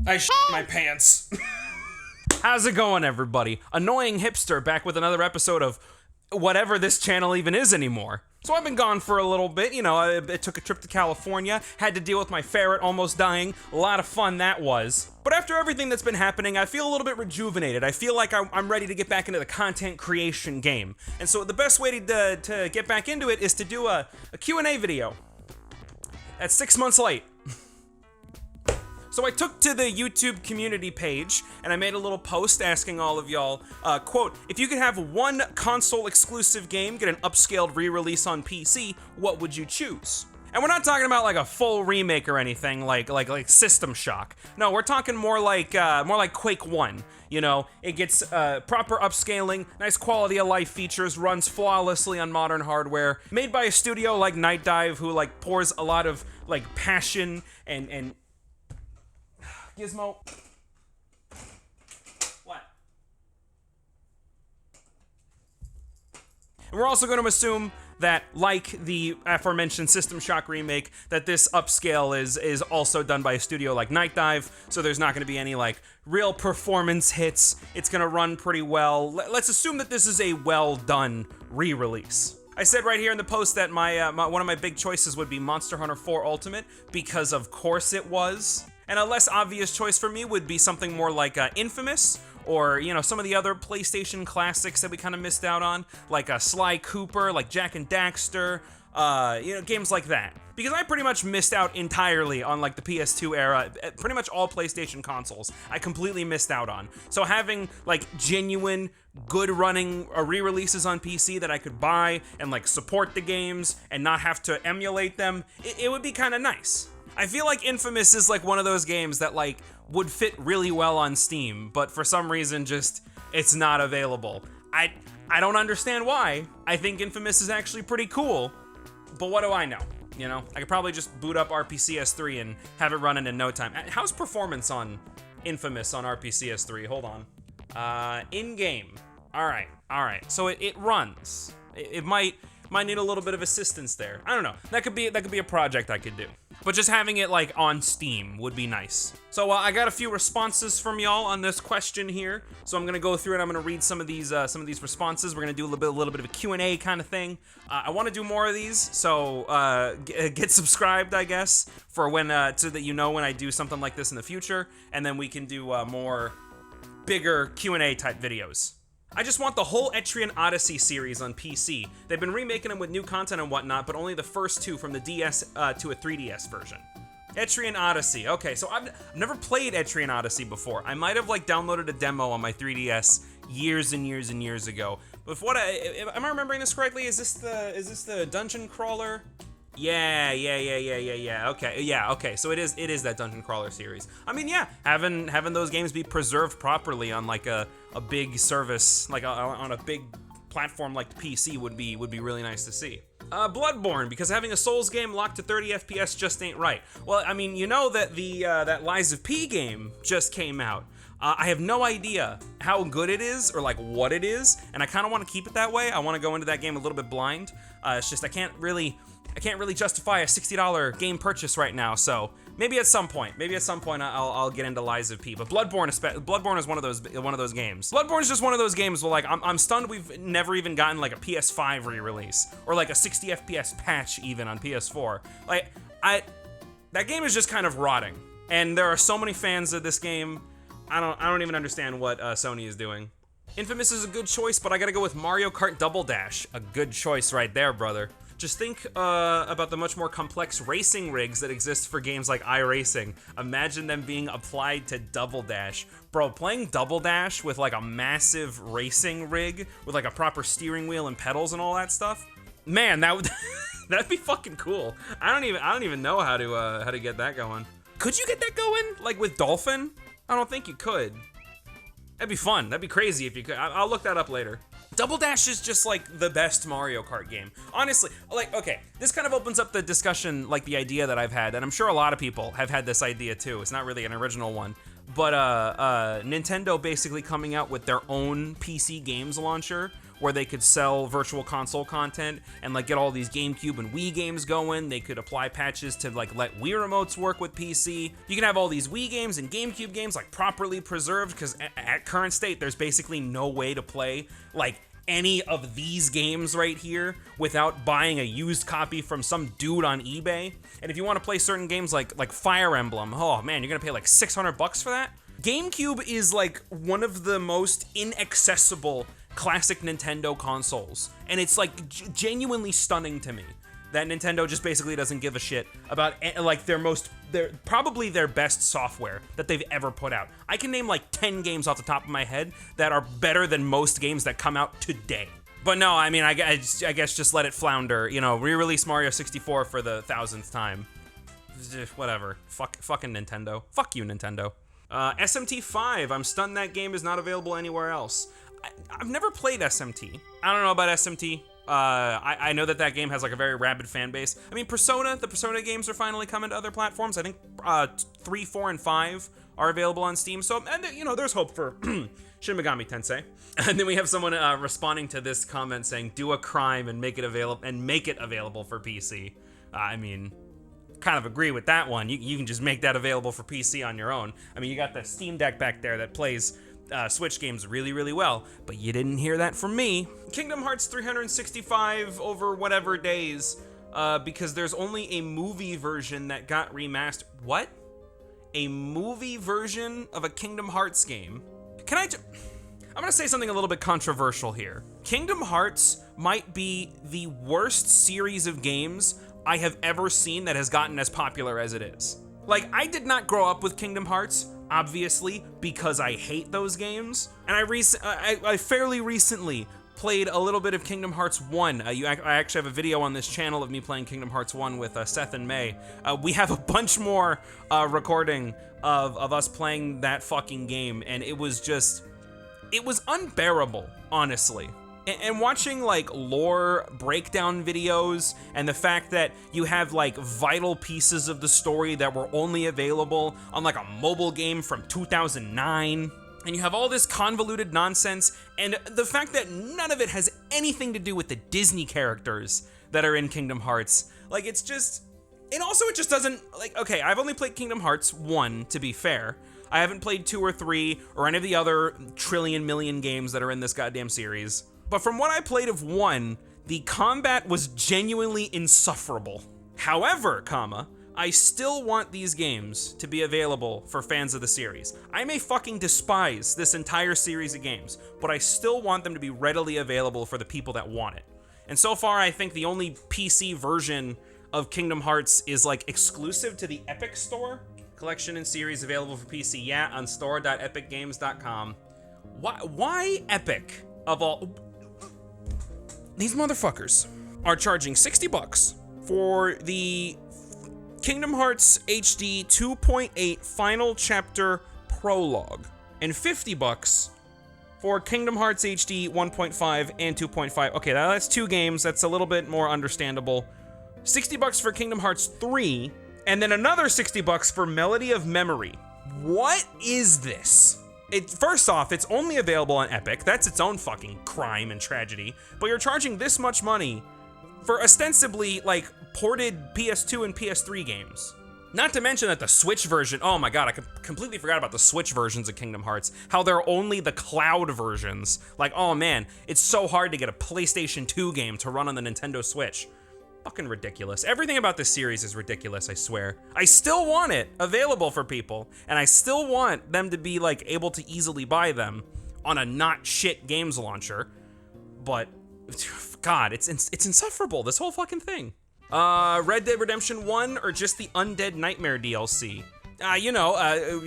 I shit my pants. How's it going, everybody? Annoying hipster back with another episode of whatever this channel even is anymore. So I've been gone for a little bit, I took a trip to California, had to deal with my ferret almost dying, a lot of fun that was. But after everything that's been happening, I feel a little bit rejuvenated. I feel like I'm ready to get back into the content creation game. And so the best way to get back into it is to do a Q&A video. That's 6 months late. So I took to the YouTube community page and I made a little post asking all of y'all, quote, if you could have one console exclusive game get an upscaled re-release on PC, what would you choose? And we're not talking about like a full remake or anything like System Shock. No, we're talking more like Quake 1. It gets proper upscaling, nice quality of life features, runs flawlessly on modern hardware, made by a studio like Night Dive who like pours a lot of like passion and Gizmo. What? And we're also going to assume that, like the aforementioned System Shock remake, that this upscale is also done by a studio like Night Dive, so there's not going to be any like real performance hits. It's going to run pretty well. Let's assume that this is a well-done re-release. I said right here in the post that my one of my big choices would be Monster Hunter 4 Ultimate, because of course it was. And a less obvious choice for me would be something more like Infamous, or, some of the other PlayStation classics that we kind of missed out on, like Sly Cooper, like Jak and Daxter, games like that. Because I pretty much missed out entirely on like the PS2 era, pretty much all PlayStation consoles, I completely missed out on. So having like genuine, good running re-releases on PC that I could buy and like support the games and not have to emulate them, it would be kind of nice. I feel like Infamous is like one of those games that like would fit really well on Steam, but for some reason just it's not available. I don't understand why. I think Infamous is actually pretty cool, but what do I know? I could probably just boot up RPCS3 and have it running in no time. How's performance on Infamous on RPCS3? Hold on. In-game. All right. So it runs. It might need a little bit of assistance there. I don't know. That could be a project I could do. But just having it like on Steam would be nice. So I got a few responses from y'all on this question here. So I'm gonna go through and I'm gonna read some of these responses. We're gonna do a little bit of a Q&A kind of thing. I want to do more of these, so get subscribed, I guess, for when so that when I do something like this in the future, and then we can do more bigger Q&A type videos. I just want the whole Etrian Odyssey series on PC. They've been remaking them with new content and whatnot, but only the first two from the DS to a 3DS version. Etrian Odyssey. Okay, so I've never played Etrian Odyssey before. I might have like downloaded a demo on my 3DS years and years and years ago. But am I remembering this correctly? Is this the dungeon crawler? Yeah. Okay. So it is that dungeon crawler series. I mean, yeah, having those games be preserved properly on like a big service, like on a big platform like the PC would be really nice to see. Bloodborne, because having a Souls game locked to 30 FPS just ain't right. Well, I mean, that that Lies of P game just came out. I have no idea how good it is or like what it is, and I kind of want to keep it that way. I want to go into that game a little bit blind. It's just I can't really justify a $60 game purchase right now, so maybe at some point I'll get into Lies of P. But Bloodborne is one of those games. Bloodborne is just one of those games where like I'm stunned we've never even gotten like a PS5 re-release or like a 60 FPS patch even on PS4. Like that game is just kind of rotting, and there are so many fans of this game. I don't even understand what Sony is doing. Infamous is a good choice, but I gotta go with Mario Kart Double Dash. A good choice right there, brother. Just think about the much more complex racing rigs that exist for games like iRacing. Imagine them being applied to Double Dash. Bro, playing Double Dash with like a massive racing rig with like a proper steering wheel and pedals and all that stuff, man, that'd be fucking cool. I don't even know how to get that going. Could you get that going like with Dolphin? I don't think you could. That'd be fun. That'd be crazy if you could. I'll look that up later. Double Dash is just like the best Mario Kart game. Honestly, like, okay, this kind of opens up the discussion, like the idea that I've had, and I'm sure a lot of people have had this idea too. It's not really an original one, but Nintendo basically coming out with their own PC games launcher where they could sell virtual console content and like get all these GameCube and Wii games going. They could apply patches to like let Wii remotes work with PC. You can have all these Wii games and GameCube games like properly preserved, because at current state, there's basically no way to play like any of these games right here without buying a used copy from some dude on eBay. And if you want to play certain games like Fire Emblem, oh man, you're gonna pay like $600 for that. GameCube is like one of the most inaccessible classic Nintendo consoles, and it's like genuinely stunning to me that Nintendo just basically doesn't give a shit about like probably their best software that they've ever put out. I can name like 10 games off the top of my head that are better than most games that come out today. But no, I mean, I guess just let it flounder. You know, re-release Mario 64 for the 1000th time. Whatever. Fucking Nintendo. Fuck you, Nintendo. SMT5. I'm stunned that game is not available anywhere else. I've never played SMT. I don't know about SMT. I know that game has like a very rabid fan base. I mean, the Persona games are finally coming to other platforms. I think 3, 4, and 5 are available on Steam. So, and you know, there's hope for Shin Megami Tensei. And then we have someone responding to this comment saying, "Do a crime and make it available for PC." I mean, kind of agree with that one. You can just make that available for PC on your own. I mean, you got the Steam Deck back there that plays Switch games really, really well, but you didn't hear that from me. Kingdom Hearts 365 over whatever days, because there's only a movie version that got remastered. What? A movie version of a Kingdom Hearts game? I'm gonna say something a little bit controversial here. Kingdom Hearts might be the worst series of games I have ever seen that has gotten as popular as it is. Like, I did not grow up with Kingdom Hearts, obviously, because I hate those games. And I fairly recently played a little bit of Kingdom Hearts 1. I actually have a video on this channel of me playing Kingdom Hearts 1 with Seth and May. We have a bunch more recording of us playing that fucking game, and it was unbearable, honestly. And watching like lore breakdown videos and the fact that you have like vital pieces of the story that were only available on like a mobile game from 2009, and you have all this convoluted nonsense, and the fact that none of it has anything to do with the Disney characters that are in Kingdom Hearts. Like, it just doesn't, like, okay, I've only played Kingdom Hearts 1, to be fair. I haven't played 2 or 3 or any of the other trillion million games that are in this goddamn series. But from what I played of 1, the combat was genuinely insufferable. However, I still want these games to be available for fans of the series. I may fucking despise this entire series of games, but I still want them to be readily available for the people that want it. And so far, I think the only PC version of Kingdom Hearts is like exclusive to the Epic Store. Collection and series available for PC, yeah, on store.epicgames.com. Why Epic, of all... These motherfuckers are charging $60 for the Kingdom Hearts HD 2.8 Final Chapter Prologue, and $50 for Kingdom Hearts HD 1.5 and 2.5. Okay, that's 2 games. That's a little bit more understandable. $60 for Kingdom Hearts 3, and then another $60 for Melody of Memory. What is this? First off, it's only available on Epic. That's its own fucking crime and tragedy. But you're charging this much money for ostensibly, like, ported PS2 and PS3 games. Not to mention that the Switch version, oh my god, I completely forgot about the Switch versions of Kingdom Hearts. How they're only the cloud versions. Like, oh man, it's so hard to get a PlayStation 2 game to run on the Nintendo Switch. Fucking ridiculous. Everything about this series is ridiculous, I swear. I still want it available for people, and I still want them to be, like, able to easily buy them on a not shit games launcher. But, god, it's insufferable, this whole fucking thing. Red Dead Redemption 1 or just the Undead Nightmare DLC?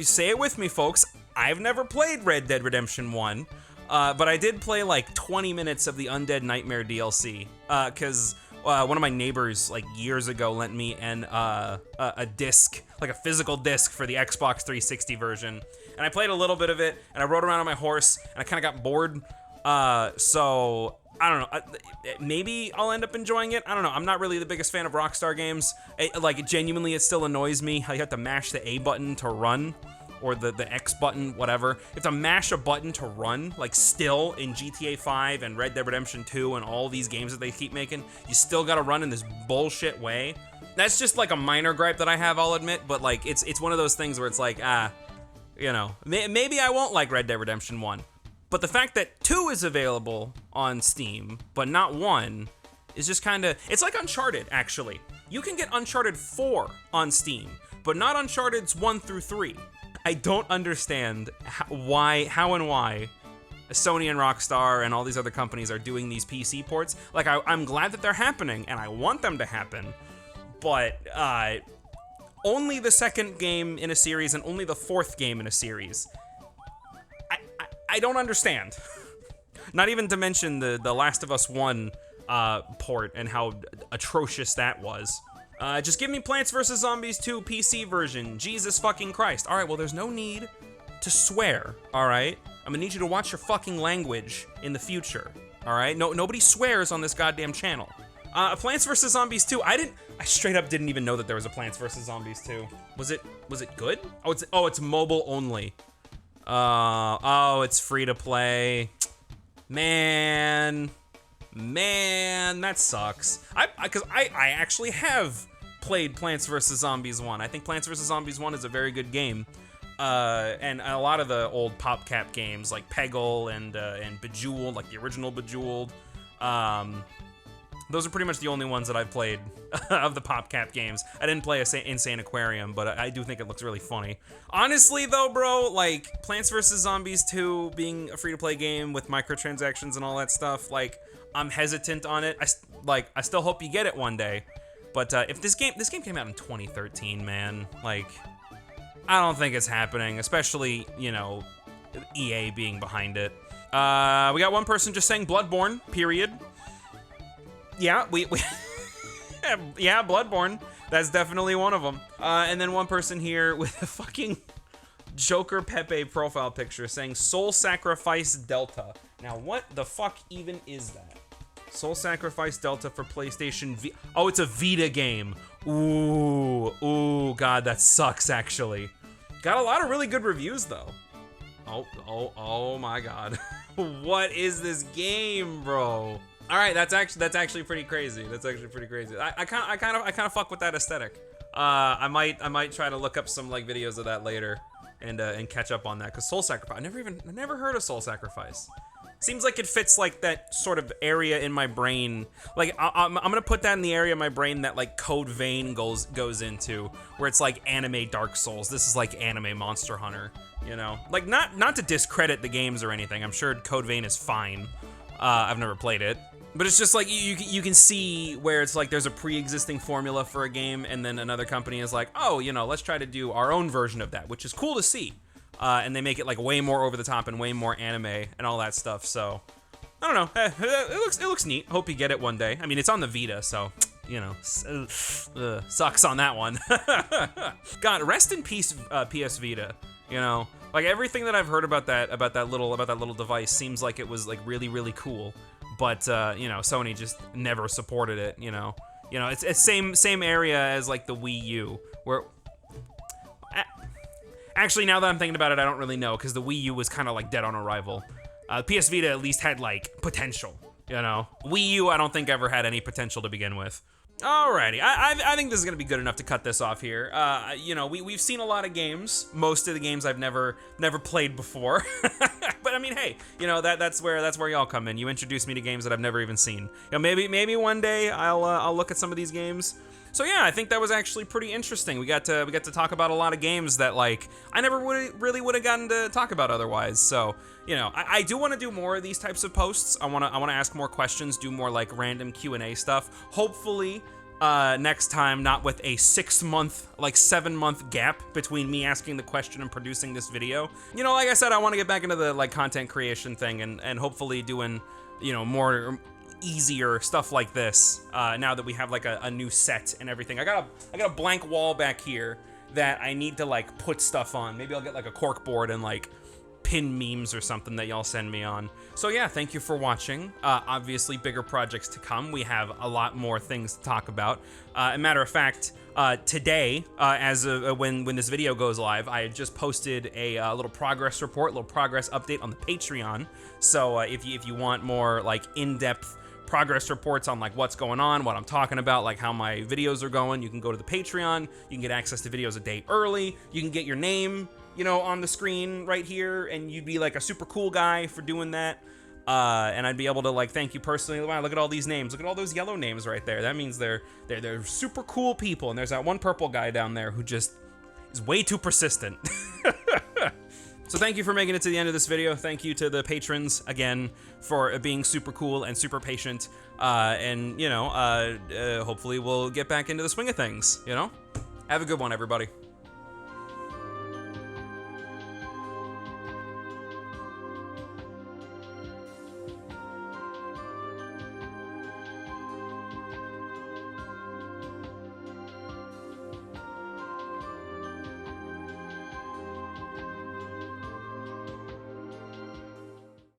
Say it with me, folks. I've never played Red Dead Redemption 1, but I did play, like, 20 minutes of the Undead Nightmare DLC, because... one of my neighbors, like, years ago lent me a disc, like a physical disc for the Xbox 360 version. And I played a little bit of it, and I rode around on my horse, and I kind of got bored. So, I don't know. Maybe I'll end up enjoying it. I don't know. I'm not really the biggest fan of Rockstar games. Genuinely, it still annoys me how you have to mash the A button to run. or the X button, whatever. You have to mash a button to run, like still in GTA 5 and Red Dead Redemption 2 and all these games that they keep making. You still gotta run in this bullshit way. That's just like a minor gripe that I have, I'll admit, but like it's one of those things where it's like, you know, maybe I won't like Red Dead Redemption 1. But the fact that 2 is available on Steam, but not 1, is just kind of, it's like Uncharted, actually. You can get Uncharted 4 on Steam, but not Uncharted's 1 through 3. I don't understand how and why Sony and Rockstar and all these other companies are doing these PC ports. Like, I'm glad that they're happening, and I want them to happen, but only the second game in a series and only the fourth game in a series. I don't understand. Not even to mention the Last of Us 1 port and how atrocious that was. Just give me Plants vs. Zombies 2 PC version. Jesus fucking Christ. All right, well, there's no need to swear, all right? I'm gonna need you to watch your fucking language in the future, all right? Nobody swears on this goddamn channel. Plants vs. Zombies 2, I straight up didn't even know that there was a Plants vs. Zombies 2. Was it good? It's mobile only. It's free to play. Man, that sucks. Because I actually have played Plants vs. Zombies 1. I think Plants vs. Zombies 1 is a very good game. And a lot of the old PopCap games like Peggle and Bejeweled, like the original Bejeweled, those are pretty much the only ones that I've played of the PopCap games. I didn't play Insane Aquarium, but I do think it looks really funny. Honestly, though, bro, like, Plants vs. Zombies 2 being a free-to-play game with microtransactions and all that stuff, like, I'm hesitant on it. I still hope you get it one day. But if this game came out in 2013, man, like, I don't think it's happening, especially, you know, EA being behind it. We got one person just saying Bloodborne, period. Yeah, yeah, Bloodborne. That's definitely one of them. And then one person here with a fucking Joker Pepe profile picture saying Soul Sacrifice Delta. Now, what the fuck even is that? Soul Sacrifice Delta for PlayStation V. Oh, it's a Vita game. Ooh, God, that sucks, actually. Got a lot of really good reviews, though. Oh my God. What is this game, bro? All right, that's actually pretty crazy. I kind of fuck with that aesthetic. I might try to look up some like videos of that later and catch up on that, because Soul Sacrifice, I never heard of Soul Sacrifice. Seems like it fits like that sort of area in my brain. Like I'm gonna put that in the area of my brain that like Code Vein goes into, where it's like anime Dark Souls. This is like anime Monster Hunter, you know? Like not to discredit the games or anything. I'm sure Code Vein is fine. I've never played it. But it's just like you can see where it's like there's a pre-existing formula for a game, and then another company is like, oh, you know, let's try to do our own version of that, which is cool to see. And they make it like way more over the top and way more anime and all that stuff. So I don't know. It looks neat. Hope you get it one day. I mean, it's on the Vita, so you know, sucks on that one. God, rest in peace, PS Vita. You know, like everything that I've heard about that little device seems like it was like really cool. But you know, Sony just never supported it. You know, it's same area as like the Wii U, where actually now that I'm thinking about it, I don't really know, because the Wii U was kind of like dead on arrival. PS Vita at least had like potential. You know, Wii U I don't think ever had any potential to begin with. Alrighty, I think this is gonna be good enough to cut this off here. You know, we've seen a lot of games. Most of the games I've never played before. But I mean, hey, you know, that's where y'all come in. You introduce me to games that I've never even seen. You know, maybe one day I'll look at some of these games. So yeah, I think that was actually pretty interesting. We got to talk about a lot of games that like I never really would have gotten to talk about otherwise. So you know, I do want to do more of these types of posts. I want to ask more questions, do more like random Q&A stuff. Hopefully next time, not with a 6-month, like 7-month gap between me asking the question and producing this video. You know, like I said, I want to get back into the like content creation thing and hopefully doing, you know, more easier stuff like this now that we have like a new set and everything. I got a blank wall back here that I need to like put stuff on. Maybe I'll get like a cork board and like pin memes or something that y'all send me on. So yeah, thank you for watching. Obviously bigger projects to come. We have a lot more things to talk about. A matter of fact, Today, when this video goes live, I just posted a little progress report, little progress update on the Patreon. So if you want more like in-depth progress reports on like what's going on, what I'm talking about, like how my videos are going, you can go to the Patreon. You can get access to videos a day early. You can get your name, on the screen right here, and you'd be like a super cool guy for doing that. And I'd be able to like thank you personally. Wow, look at all these names. Look at all those yellow names right there. That means they're super cool people. And there's that one purple guy down there who just is way too persistent. So thank you for making it to the end of this video. Thank you to the patrons again for being super cool and super patient. And hopefully we'll get back into the swing of things. Have a good one, everybody.